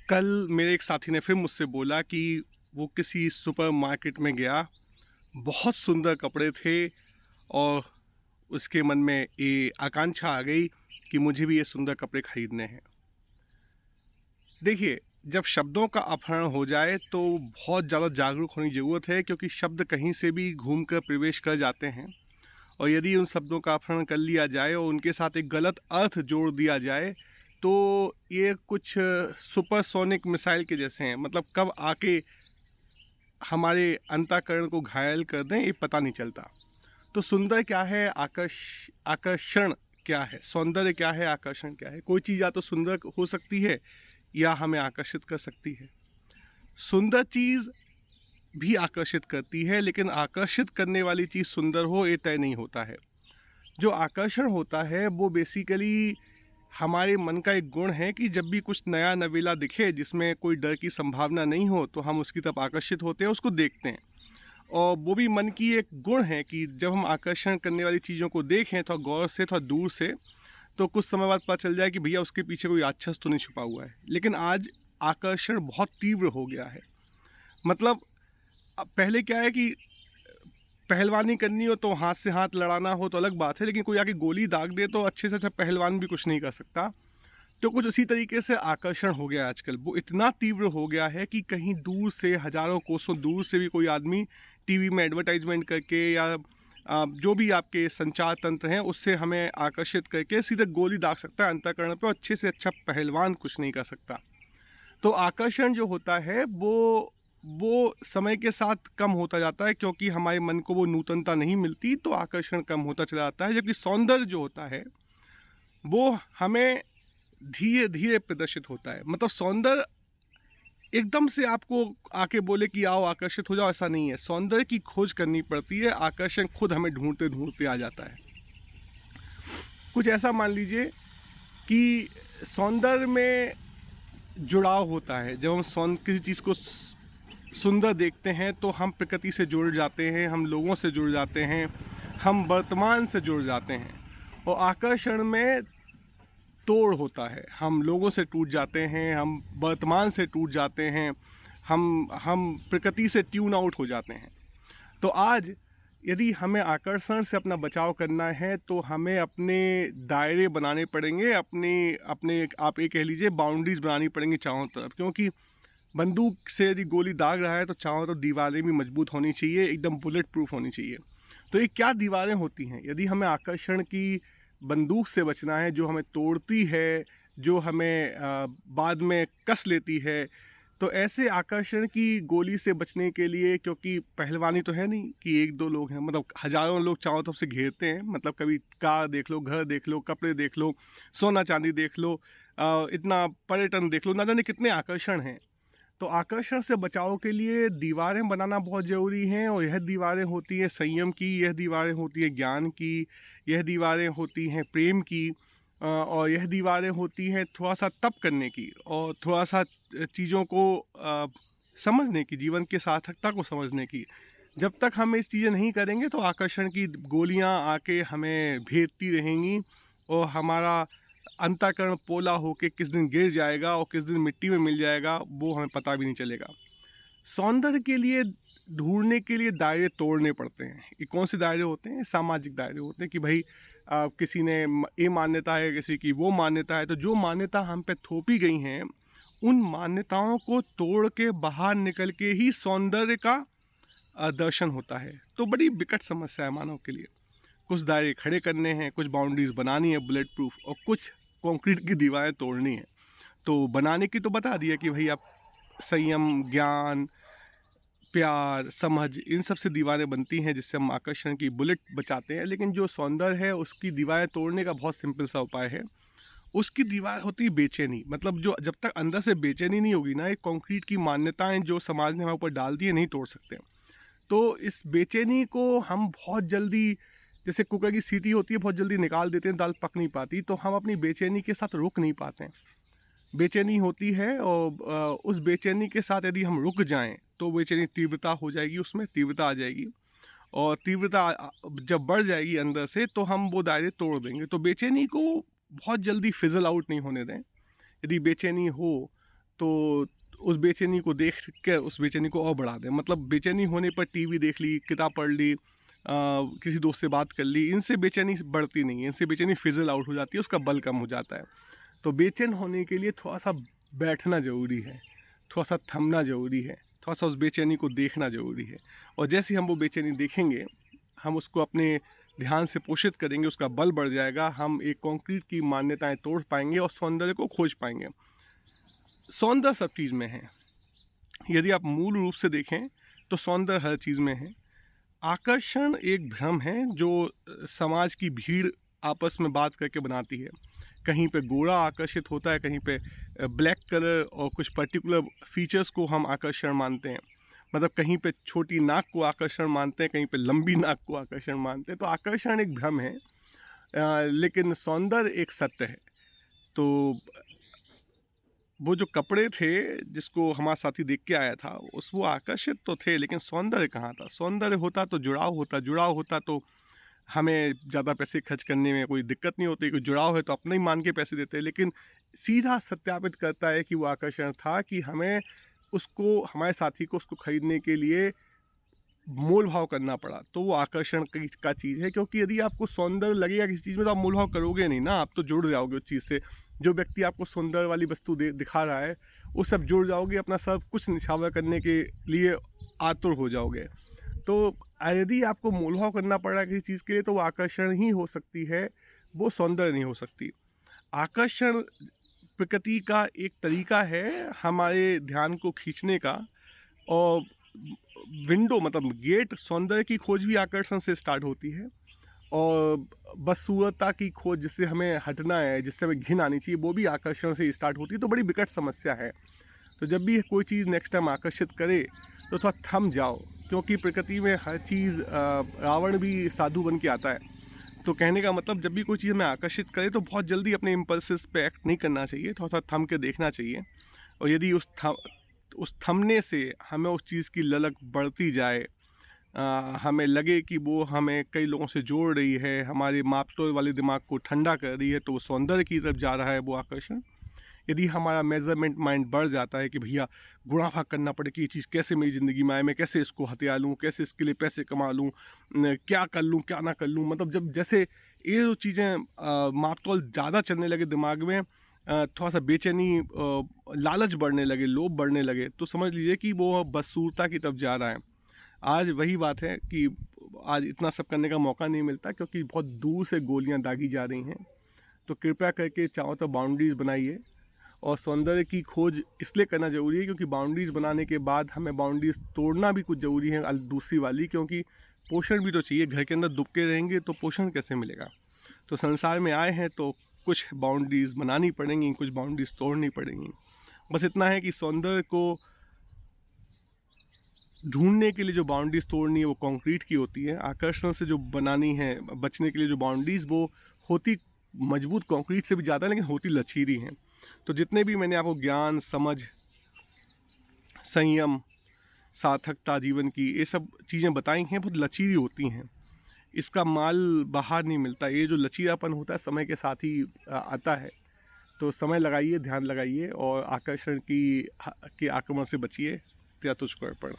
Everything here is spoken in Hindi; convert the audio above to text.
कल मेरे एक साथी ने फिर मुझसे बोला कि वो किसी सुपरमार्केट में गया, बहुत सुंदर कपड़े थे और उसके मन में ये आकांक्षा आ गई कि मुझे भी ये सुंदर कपड़े खरीदने हैं। देखिए, जब शब्दों का अपहरण हो जाए तो बहुत ज़्यादा जागरूक होने की ज़रूरत है, क्योंकि शब्द कहीं से भी घूमकर प्रवेश कर जाते हैं और यदि उन शब्दों का अपहरण कर लिया जाए और उनके साथ एक गलत अर्थ जोड़ दिया जाए, तो ये कुछ सुपरसोनिक मिसाइल के जैसे हैं। मतलब कब आके हमारे अंतःकरण को घायल कर दें, ये पता नहीं चलता। तो सुंदर क्या है, आकर्षण क्या है, सौंदर्य क्या है, आकर्षण क्या है? कोई चीज़ या तो सुंदर हो सकती है या हमें आकर्षित कर सकती है। सुंदर चीज़ भी आकर्षित करती है, लेकिन आकर्षित करने वाली चीज़ सुंदर हो, ये तय नहीं होता है। जो आकर्षण होता है वो बेसिकली हमारे मन का एक गुण है कि जब भी कुछ नया नवेला दिखे जिसमें कोई डर की संभावना नहीं हो, तो हम उसकी तरफ आकर्षित होते हैं, उसको देखते हैं। और वो भी मन की एक गुण है कि जब हम आकर्षण करने वाली चीज़ों को देखें थोड़ा गौर से, थोड़ा दूर से, तो कुछ समय बाद पता चल जाए कि भैया उसके पीछे कोई राक्षस तो नहीं छुपा हुआ है। लेकिन आज आकर्षण बहुत तीव्र हो गया है। मतलब अब पहले क्या है कि पहलवानी करनी हो तो हाथ से हाथ लड़ाना हो तो अलग बात है, लेकिन कोई आके गोली दाग दे तो अच्छे से अच्छा पहलवान भी कुछ नहीं कर सकता। तो कुछ उसी तरीके से आकर्षण हो गया है आजकल। वो इतना तीव्र हो गया है कि कहीं दूर से, हज़ारों कोसों दूर से भी कोई आदमी टीवी में एडवर्टाइज़मेंट करके या जो भी आपके संचार तंत्र हैं, उससे हमें आकर्षित करके सीधे गोली दाग सकता है अंतःकरण पे, और अच्छे से अच्छा पहलवान कुछ नहीं कर सकता। तो आकर्षण जो होता है वो समय के साथ कम होता जाता है, क्योंकि हमारे मन को वो नूतनता नहीं मिलती, तो आकर्षण कम होता चला जाता है। जबकि सौंदर्य जो होता है वो हमें धीरे धीरे प्रदर्शित होता है। मतलब सौंदर्य एकदम से आपको आके बोले कि आओ आकर्षित हो जाओ, ऐसा नहीं है। सौंदर्य की खोज करनी पड़ती है, आकर्षण खुद हमें ढूंढते ढूंढते आ जाता है। कुछ ऐसा मान लीजिए कि सौंदर्य में जुड़ाव होता है। जब हम किसी चीज़ को सुंदर देखते हैं तो हम प्रकृति से जुड़ जाते हैं, हम लोगों से जुड़ जाते हैं, हम वर्तमान से जुड़ जाते हैं। और आकर्षण में तोड़ होता है, हम लोगों से टूट जाते हैं, हम वर्तमान से टूट जाते हैं, हम प्रकृति से ट्यून आउट हो जाते हैं। तो आज यदि हमें आकर्षण से अपना बचाव करना है तो हमें अपने दायरे बनाने पड़ेंगे, अपने अपने आप ये कह लीजिए बाउंड्रीज बनानी पड़ेंगी चारों तरफ। क्योंकि बंदूक से यदि गोली दाग रहा है तो चारों तरफ दीवारें भी मजबूत होनी चाहिए, एकदम बुलेट प्रूफ होनी चाहिए। तो ये क्या दीवारें होती हैं? यदि हमें आकर्षण की बंदूक से बचना है, जो हमें तोड़ती है, जो हमें बाद में कस लेती है, तो ऐसे आकर्षण की गोली से बचने के लिए, क्योंकि पहलवानी तो है नहीं कि एक दो लोग हैं, मतलब हजारों लोग चारों तरफ से घेरते हैं। मतलब कभी कार देख लो, घर देख लो, कपड़े देख लो, सोना चांदी देख लो, इतना पर्यटन देख लो, ना जाने कितने आकर्षण हैं। तो आकर्षण से बचाव के लिए दीवारें बनाना बहुत ज़रूरी हैं, और यह दीवारें होती हैं संयम की, यह दीवारें होती हैं ज्ञान की, यह दीवारें होती हैं प्रेम की, और यह दीवारें होती हैं थोड़ा सा तप करने की, और थोड़ा सा चीज़ों को समझने की, जीवन के सार्थकता को समझने की। जब तक हम इस चीज़ें नहीं करेंगे तो आकर्षण की गोलियां आके हमें भेदती रहेंगी, और हमारा अंतःकरण पोला होके किस दिन गिर जाएगा और किस दिन मिट्टी में मिल जाएगा वो हमें पता भी नहीं चलेगा। सौंदर्य के लिए ढूंढने के लिए दायरे तोड़ने पड़ते हैं। ये कौन से दायरे होते हैं? सामाजिक दायरे होते हैं कि भाई किसी ने ये मान्यता है, किसी की वो मान्यता है। तो जो मान्यता हम पे थोपी गई हैं, उन मान्यताओं को तोड़ के बाहर निकल के ही सौंदर्य का दर्शन होता है। तो बड़ी विकट समस्या है मानव के लिए। कुछ दायरे खड़े करने हैं, कुछ बाउंड्रीज बनानी है बुलेट प्रूफ, और कुछ कंक्रीट की दीवारें तोड़नी है। तो बनाने की तो बता दिया कि भाई आप संयम, ज्ञान, प्यार, समझ, इन सब से दीवारें बनती हैं जिससे हम आकर्षण की बुलेट बचाते हैं। लेकिन जो सौंदर्य है उसकी दीवारें तोड़ने का बहुत सिंपल सा उपाय है। उसकी दीवार होती है बेचैनी। मतलब जो जब तक अंदर से बेचैनी नहीं होगी ना, ये कंक्रीट की मान्यताएं जो समाज ने हमारे ऊपर डाल दी है, नहीं तोड़ सकते। तो इस बेचैनी को हम बहुत जल्दी, जैसे कुकर की सीटी होती है, बहुत जल्दी निकाल देते हैं, दाल पक नहीं पाती, तो हम अपनी बेचैनी के साथ रुक नहीं पाते हैं। बेचैनी होती है, और उस बेचैनी के साथ यदि हम रुक जाएं तो बेचैनी तीव्रता हो जाएगी, उसमें तीव्रता आ जाएगी, और तीव्रता जब बढ़ जाएगी अंदर से तो हम वो दायरे तोड़ देंगे। तो बेचैनी को बहुत जल्दी फिजल आउट नहीं होने दें। यदि बेचैनी हो तो उस बेचैनी को देख के उस बेचैनी को और बढ़ा दें। मतलब बेचैनी होने पर टीवी देख ली, किताब पढ़ ली, किसी दोस्त से बात कर ली, इनसे बेचैनी बढ़ती नहीं है, इनसे बेचैनी फिज़ल आउट हो जाती है, उसका बल कम हो जाता है। तो बेचैन होने के लिए थोड़ा-सा बैठना ज़रूरी है, थोड़ा-सा थमना ज़रूरी है, थोड़ा-सा उस बेचैनी को देखना ज़रूरी है। और जैसे ही हम वो बेचैनी देखेंगे, हम उसको अपने ध्यान से पोषित करेंगे, उसका बल बढ़ जाएगा, हम एक कंक्रीट की मान्यताएँ तोड़ पाएँगे और सौंदर्य को खोज पाएँगे। सौंदर्य सब चीज़ में है। यदि आप मूल रूप से देखें तो सौंदर्य हर चीज़ में है। आकर्षण एक भ्रम है जो समाज की भीड़ आपस में बात करके बनाती है। कहीं पे गोरा आकर्षित होता है, कहीं पे ब्लैक कलर और कुछ पर्टिकुलर फीचर्स को हम आकर्षण मानते हैं। मतलब कहीं पे छोटी नाक को आकर्षण मानते हैं, कहीं पे लंबी नाक को आकर्षण मानते हैं। तो आकर्षण एक भ्रम है, लेकिन सौंदर्य एक सत्य है। तो वो जो कपड़े थे जिसको हमारा साथी देख के आया था, उस वो आकर्षित तो थे, लेकिन सौंदर्य कहाँ था? सौंदर्य होता तो जुड़ाव होता तो हमें ज़्यादा पैसे खर्च करने में कोई दिक्कत नहीं होती। कोई जुड़ाव है तो अपना ही मान के पैसे देते हैं। लेकिन सीधा सत्यापित करता है कि वो आकर्षण था कि हमें उसको, हमारे साथी को उसको खरीदने के लिए मोल भाव करना पड़ा। तो वो आकर्षण का चीज़ है, क्योंकि यदि आपको सौंदर्य लगेगा किसी चीज़ में तो आप मोल भाव करोगे नहीं ना, आप तो जुड़ जाओगे उस चीज़ से। जो व्यक्ति आपको सौंदर्य वाली वस्तु दिखा रहा है, वो सब जुड़ जाओगे, अपना सब कुछ निछावर करने के लिए आतुर हो जाओगे। तो यदि आपको मोल भाव करना पड़ रहा है किसी चीज़ के लिए, तो वो आकर्षण ही हो सकती है, वो सौंदर्य नहीं हो सकती। आकर्षण प्रकृति का एक तरीका है हमारे ध्यान को खींचने का। और विंडो मतलब गेट, सौंदर्य की खोज भी आकर्षण से स्टार्ट होती है। और बदसूरतता की खोज, जिससे हमें हटना है, जिससे हमें घिन आनी चाहिए, वो भी आकर्षण से स्टार्ट होती है। तो बड़ी विकट समस्या है। तो जब भी कोई चीज़ नेक्स्ट टाइम आकर्षित करे तो थोड़ा थम जाओ, क्योंकि प्रकृति में हर चीज़, रावण भी साधु बन के आता है। तो कहने का मतलब, जब भी कोई चीज़ हमें आकर्षित करे तो बहुत जल्दी अपने इम्पल्सेस पे एक्ट नहीं करना चाहिए, थोड़ा सा थम के देखना चाहिए। और यदि उस थमने से हमें उस चीज़ की ललक बढ़ती जाए, हमें लगे कि वो हमें कई लोगों से जोड़ रही है, हमारे मापतोल वाले दिमाग को ठंडा कर रही है, तो वो सौंदर्य की तरफ जा रहा है वो आकर्षण। यदि हमारा मेजरमेंट माइंड बढ़ जाता है कि भैया गुणा भाग करना पड़े कि ये चीज़ कैसे मेरी ज़िंदगी में आए, मैं कैसे इसको हथिया लूँ, कैसे इसके लिए पैसे कमा लूँ, क्या कर लूँ क्या ना कर लूँ, मतलब जब जैसे ये जो चीज़ें मापतौल ज़्यादा चलने लगे दिमाग में, थोड़ा सा बेचैनी, लालच बढ़ने लगे, लोभ बढ़ने लगे, तो समझ लीजिए कि वो बदसूरता की तरफ जा रहा है। आज वही बात है कि आज इतना सब करने का मौका नहीं मिलता, क्योंकि बहुत दूर से गोलियां दागी जा रही हैं। तो कृपया करके चाहो तो बाउंड्रीज़ बनाइए। और सौंदर्य की खोज इसलिए करना ज़रूरी है क्योंकि बाउंड्रीज़ बनाने के बाद हमें बाउंड्रीज़ तोड़ना भी कुछ ज़रूरी है, दूसरी वाली, क्योंकि पोषण भी तो चाहिए। घर के अंदर दुबके रहेंगे तो पोषण कैसे मिलेगा? तो संसार में आए हैं तो कुछ बाउंड्रीज़ बनानी पड़ेंगी, कुछ बाउंड्रीज़ तोड़नी पड़ेंगी। बस इतना है कि सौंदर्य को ढूंढने के लिए जो बाउंड्रीज़ तोड़नी है वो कंक्रीट की होती है। आकर्षण से जो बनानी है, बचने के लिए जो बाउंड्रीज़, वो होती मजबूत कंक्रीट से भी ज़्यादा, लेकिन होती लचीली हैं। तो जितने भी मैंने आपको ज्ञान, समझ, संयम, सार्थकता जीवन की, ये सब चीज़ें बताई हैं, बहुत लचीली होती हैं। इसका माल बाहर नहीं मिलता। ये जो लचीलापन होता है समय के साथ ही आता है। तो समय लगाइए, ध्यान लगाइए और आकर्षण के आक्रमण से बचिए। तेरा तुझको अर्पण।